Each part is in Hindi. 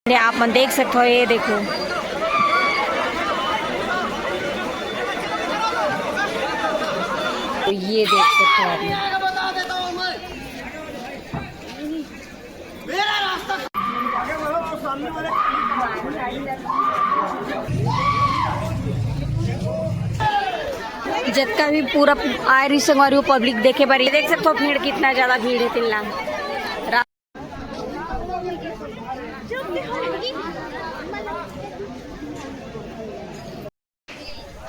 आप मन देख सकते हो, ये देखो तो ये देख सकते हो आप। जब भी पूरा आयरी संगवारी पब्लिक देखे बारी देख सकते हो, भीड़ कितना ज्यादा भीड़ है तिल्ला।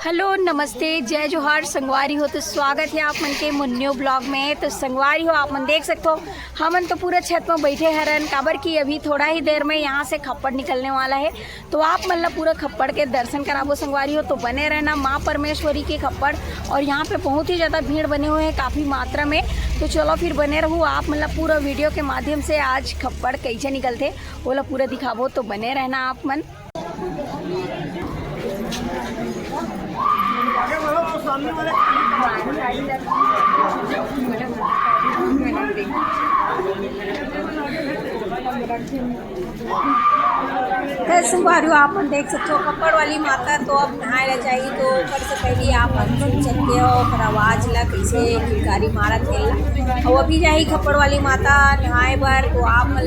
हेलो नमस्ते जय जोहार संगवारी हो, तो स्वागत है आप मन के मुन्यो ब्लॉग में। तो संगवारी हो आप मन देख सकते हो, हमन तो पूरा छत में बैठे हरन काबर की अभी थोड़ा ही देर में यहाँ से खप्पड़ निकलने वाला है। तो आप मन ला पूरा खप्पड़ के दर्शन कराबो संगवारी हो, तो बने रहना माँ परमेश्वरी के खप्पड़। और यहाँ पे बहुत ही ज़्यादा भीड़ बने हुए हैं काफ़ी मात्रा में। तो चलो फिर बने रहूँ, आप मन ला पूरा वीडियो के माध्यम से आज खप्पड़ कैसे निकलते वो ला पूरा दिखाबो, तो बने रहना आप मन। संगवारी आप देख सकते हो खप्पड़ वाली माता तो अब नहाए ला चाहिए, तो ऊपर से पहले आप सुन सकते हो और आवाज़ ला कैसे किलकारी मारत है। और अभी जाही खप्पड़ वाली माता नहाए बर, तो आप मन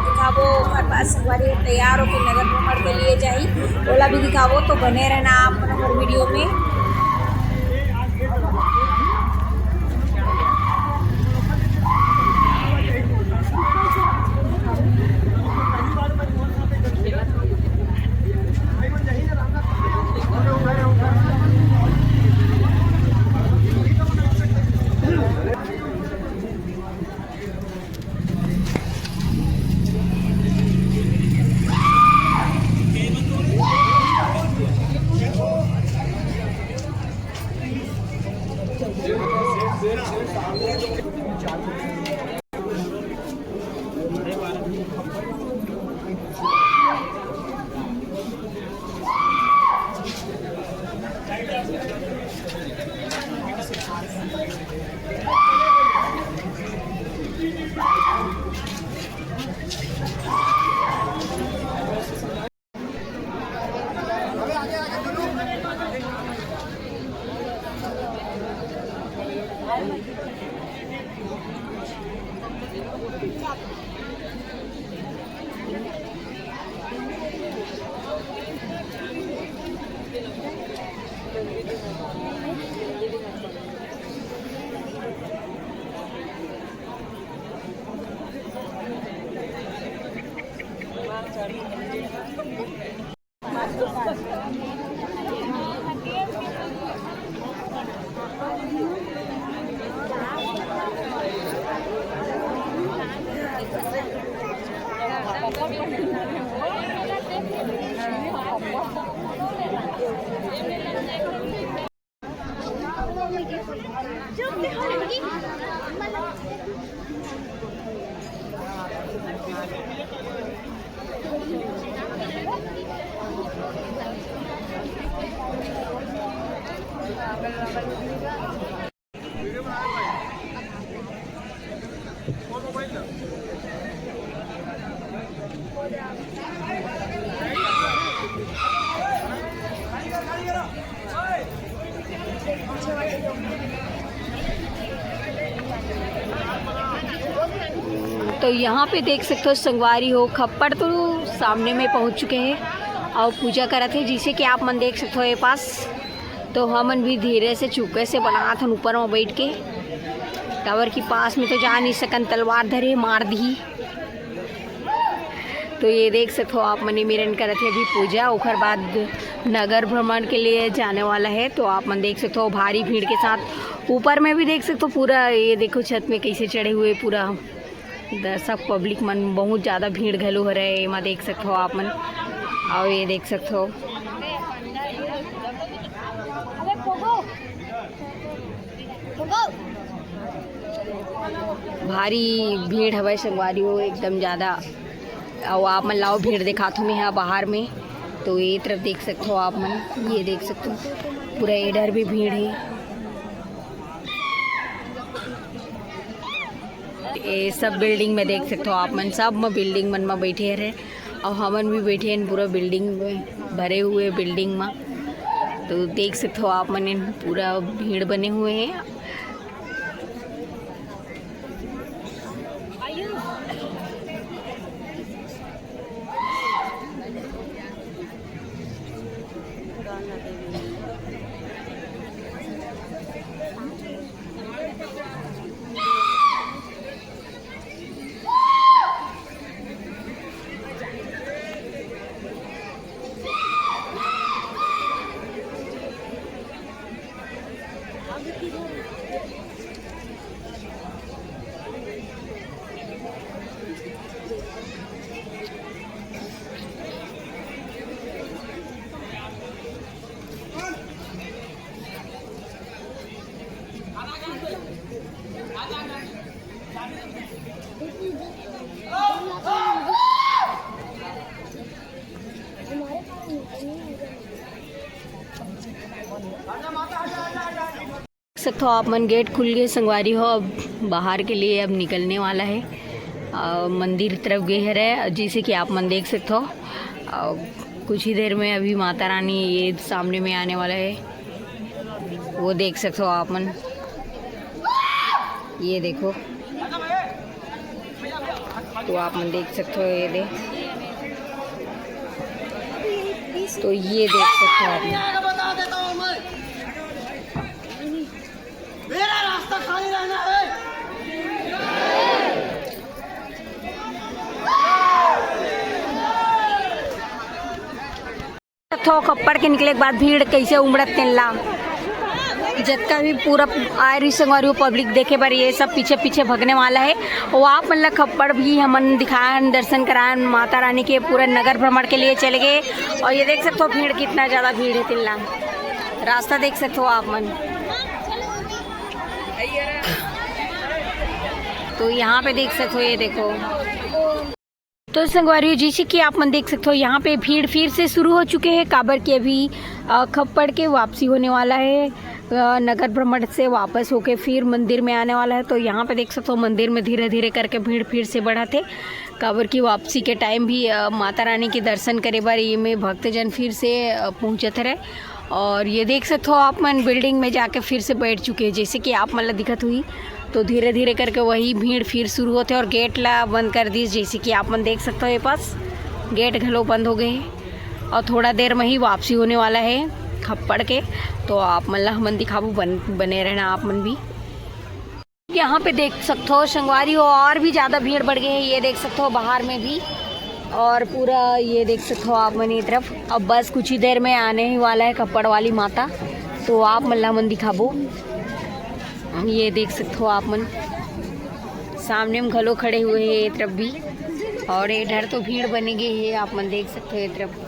दिखाबो हर बात। संगवारी तैयार होकर नगर भ्रमण के लिए जाही ओला भी दिखाबो, तो बने रहना आप हर वीडियो में। तो यहाँ पे देख सकते हो संगवारी हो, खप्पड़ तो सामने में पहुँच चुके हैं और पूजा करा थे, जिसे कि आप मन देख सकते हो ये पास। तो हमन भी धीरे से चुपके से बना था ऊपर में बैठ के, टावर के पास में तो जा नहीं सकन, तलवार धरे मार दी। तो ये देख सकते हो आप मनी मिरन करे थे अभी पूजा, उसके बाद नगर भ्रमण के लिए जाने वाला है। तो आप मन देख सकते हो भारी भीड़ के साथ ऊपर में भी देख सकते हो पूरा, ये देखो छत में कैसे चढ़े हुए पूरा दर्शक पब्लिक मन, बहुत ज़्यादा भीड़ घलो हो रहे है, देख सकते हो आप मन। और ये देख सकते हो भारी भीड़ हवे संगवारी हो एकदम ज़्यादा। और आप मन लाओ भीड़ दिखा थो मैं यहाँ बाहर में, तो ये तरफ देख सकते हो आप मन, ये देख सकते हो पूरा इधर भी भीड़ है। ये सब बिल्डिंग में देख सकते हो आप मन, सब में बिल्डिंग मन में बैठे रहे और हमन भी बैठे हैं पूरा बिल्डिंग में, भरे हुए बिल्डिंग में। तो देख सकते हो आप मन पूरा भीड़ बने हुए हैं। सकते हो आप मन गेट खुल गए संगवारी हो, अब बाहर के लिए अब निकलने वाला है। मंदिर तरफ गए है, जैसे कि आप मन देख सकते हो। कुछ ही देर में अभी माता रानी ये सामने में आने वाला है, वो देख सकते हो आप मन। ये देखो, तो आप मन देख सकते हो, ये दे तो ये देख सकते हो आप मन। मेरा रास्ता खाली रहना है। थो खप्पड़ के निकले के बाद भीड़ कैसे उमड़त तेला, जितना भी पूरा आयरी संगवारी पब्लिक देखे पर ये सब पीछे पीछे भगने वाला है। वो आप मतलब खप्पड़ भी हमन दिखाएं, दर्शन कराएं माता रानी के, पूरा नगर भ्रमण के लिए चले गए। और ये देख सकते हो भीड़, कितना ज़्यादा भीड़ है तिल्ला। रास्ता देख सकते हो आप मन। तो यहाँ पे देख सकते हो, ये देखो। तो संगवारी जैसे कि आप मन देख सकते हो, यहाँ पे भीड़ फिर से शुरू हो चुके हैं। काबर के अभी खप्पड़ के वापसी होने वाला है, नगर भ्रमण से वापस होके फिर मंदिर में आने वाला है। तो यहाँ पे देख सकते हो मंदिर में धीरे धीरे करके भीड़ फिर से बढ़ा थे। काबर की वापसी के टाइम भी माता रानी के दर्शन करे बार ये में भक्तजन फिर से पहुँचते रहे। और ये देख सकते हो आप मन बिल्डिंग में जाके फिर से बैठ चुके हैं, जैसे कि आप मतलब दिक्कत हुई। तो धीरे धीरे करके वही भीड़ फिर शुरू होते और गेट ला बंद कर दी, जैसे कि आप मन देख सकते हो। ये पास गेट घलो बंद हो गए और थोड़ा देर में ही वापसी होने वाला है खप्पड़ के। तो आप मतलब हमन दिखाबू बने रहना आप मन भी। यहाँ पे देख सकते हो संगवारी हो, और भी ज़्यादा भीड़ बढ़ गई है। ये देख सकते हो बाहर में भी, और पूरा ये देख सकते हो आप मन ये तरफ। अब बस कुछ ही देर में आने ही वाला है खप्पड़ वाली माता। तो आप मल्ला मन दिखाबो, ये देख सकते हो आप मन। सामने में घलो खड़े हुए हैं ये तरफ भी, और इधर तो भीड़ बनी गई है, आप मन देख सकते हो ये तरफ।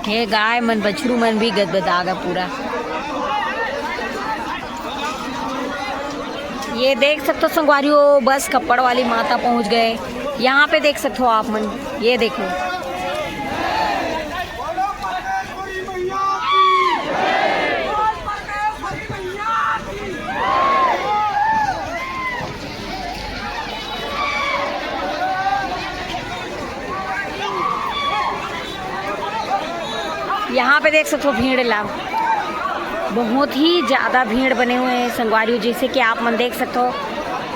ये गाय मन बछरू मन भी गदगदागा पूरा। ये देख सकते हो संगवारी हो, बस खप्पड़ वाली माता पहुंच गए। यहाँ पे देख सकते हो आप मन, ये देखो। यहाँ पे देख सकते हो भीड़ ला, बहुत ही ज़्यादा भीड़ बने हुए हैं संगवारी, जैसे कि आप मन देख सकते हो।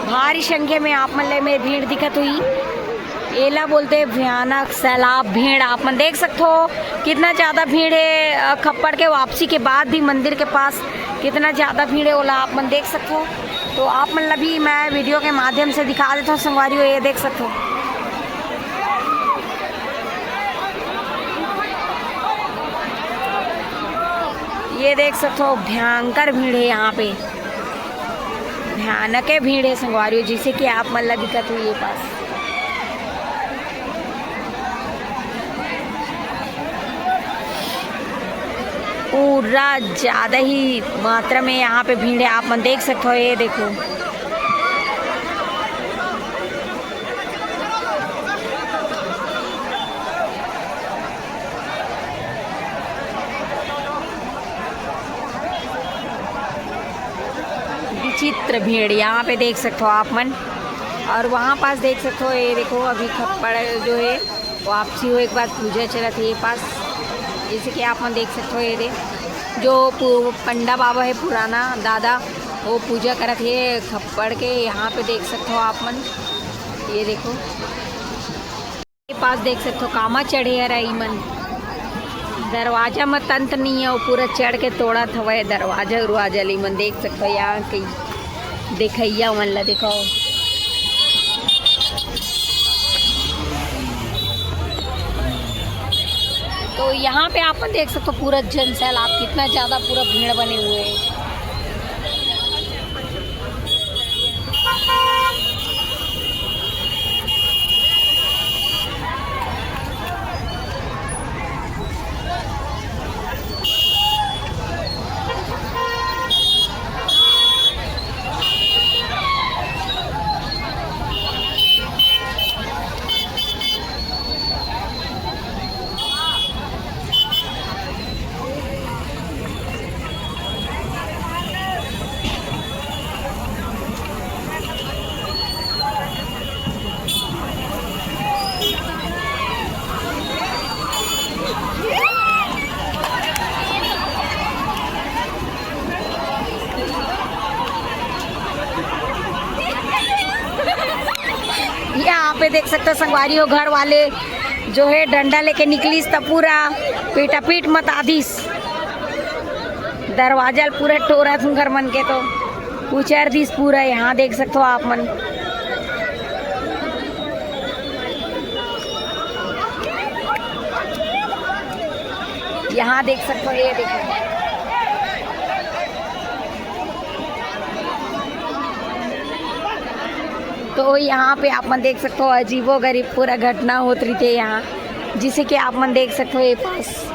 भारी संख्या में आप मन में भीड़ दिखत हुई। एला बोलते भयानक सैलाब भीड़, आप मन देख सकते हो कितना ज़्यादा भीड़ है। खप्पड़ के वापसी के बाद भी मंदिर के पास कितना ज़्यादा भीड़ है ओला आप मन देख सकते हो। तो आप मन भी मैं वीडियो के माध्यम से दिखा देता हूँ संगवारी हो, ये देख सकते हो। ये देख सकते हो भयंकर भीड़ है यहाँ पे, भयानक है भीड़ है संगवारी, जैसे कि आप मतलब दिक्कत हुई है पास। पूरा ज़्यादा ही मात्रा में यहाँ पे भीड़ है। आप मन देख सकते हो, ये देखो। विचित्र भीड़ यहाँ पे देख सकते हो आप मन। और वहाँ पास देख सकते हो, ये देखो अभी खप्पड़ जो है वापसी हो एक बार पूजा चला थी ये पास। जैसे कि आप मन देख सकते हो, ये दे जो पंडा बाबा है पुराना दादा, वो पूजा करत है खप्पड़ के। यहाँ पे देख सकते हो आप मन, ये देखो ये पास देख सकते हो कामा चढ़े है रही मन। दरवाजा में तंत्र नहीं है, वो पूरा चढ़ के तोड़ा था दरवाजा उरवाजा ली मन। देख सकते हो यहाँ कहीं देखैया मन ला देखो। तो यहाँ पे आप देख सकते हो पूरा जन सैलाब, कितना ज़्यादा पूरा भीड़ बने हुए हैं। यहाँ पे देख सकते हो संगवारी हो, घर वाले जो है डंडा लेके निकलीस तब पूरा पीटा पीट मत आदिस। दरवाजा पूरा टोरा थू घर मन के, तो उचर दिस पूरा। यहाँ देख सकते हो आप मन। यहाँ देख सकते हो, ये देखो तो यहाँ पे आप मन देख सकते हो अजीबो गरीब पूरा घटना होती रही थे यहाँ, जिसे कि आप मन देख सकते हो ये पास।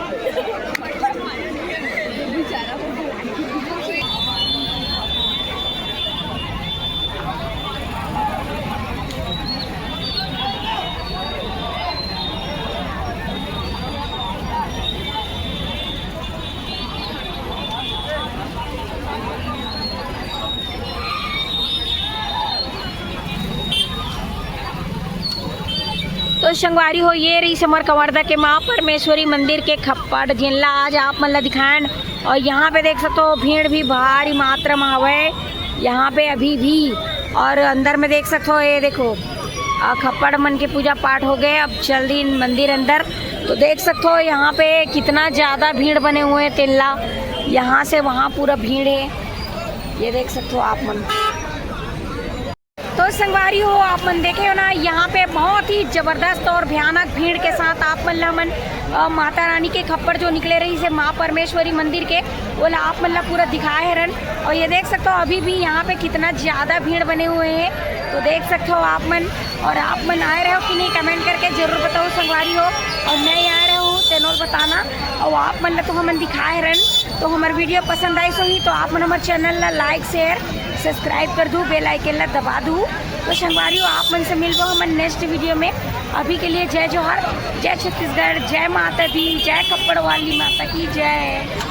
तो संगवारी हो, ये रही समर कंवरदा के माँ परमेश्वरी मंदिर के खप्पड़ जिनला आज आप मन ला दिखाएं। और यहाँ पे देख सकते हो भीड़ भी भारी मात्रा में हवे यहाँ पे अभी भी। और अंदर में देख सकते हो, ये देखो खप्पड़ मन के पूजा पाठ हो गए, अब चल दी मंदिर अंदर। तो देख सकते हो यहाँ पे कितना ज़्यादा भीड़ बने हुए हैं तिल्ला, यहाँ से वहाँ पूरा भीड़ है, ये देख सकते हो आप मन। तो संगवारी हो, आप मन देखे हो ना, यहाँ पे बहुत ही ज़बरदस्त और भयानक भीड़ के साथ आप मन माता रानी के खप्पड़ जो निकले रही से माँ परमेश्वरी मंदिर के, वो ला आप मन पूरा दिखाए हरन। और ये देख सकते हो अभी भी यहाँ पे कितना ज़्यादा भीड़ बने हुए हैं, तो देख सकते हो आप मन। और आप मन आए रहे हो कि नहीं कमेंट करके ज़रूर बताओ संगवारी हो। और नहीं आए रहे हो चैनल बताना, और आप मन तो हम दिखाए रन। तो हमारे वीडियो पसंद आई सही तो आप मन हमारे चैनल ला लाइक शेयर सब्सक्राइब कर दूँ, बेल आइकन ला दबा दूँ। तो संगवारी हो, आप मन से मिलबो हमारे नेक्स्ट वीडियो में। अभी के लिए जय जोहार, जय छत्तीसगढ़, जय माता दी, जय खप्पड़ वाली माता की जय।